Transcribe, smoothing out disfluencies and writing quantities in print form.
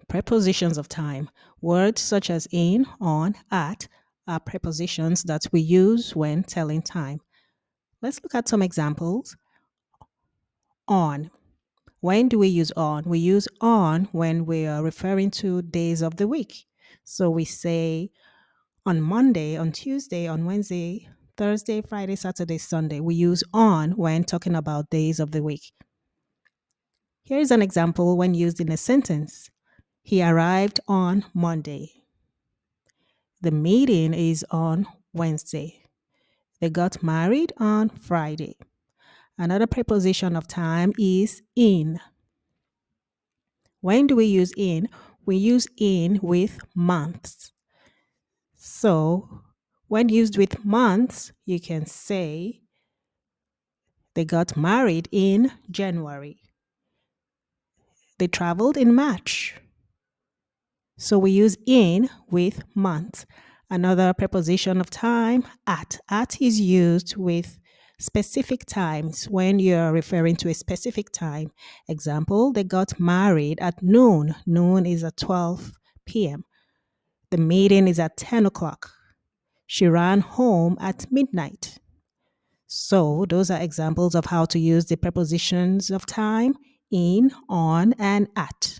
Prepositions of time. Words such as in, on, at are prepositions that we use when telling time. Let's look at some examples. On. When do we use on? We use on when we are referring to days of the week. So we say on Monday, on Tuesday, on Wednesday, Thursday, Friday, Saturday, Sunday. We use on when talking about days of the week. Here is an example when used in a sentence. He arrived on Monday. The meeting is on Wednesday. They got married on Friday. Another preposition of time is in. When do we use in? We use in with months. So, when used with months, you can say they got married in January. They traveled in March. So we use in with months. Another preposition of time, at. At is used with specific times when you're referring to a specific time. Example, they got married at noon. Noon is at 12 p.m. The meeting is at 10 o'clock. She ran home at midnight. So those are examples of how to use the prepositions of time in, on, and at.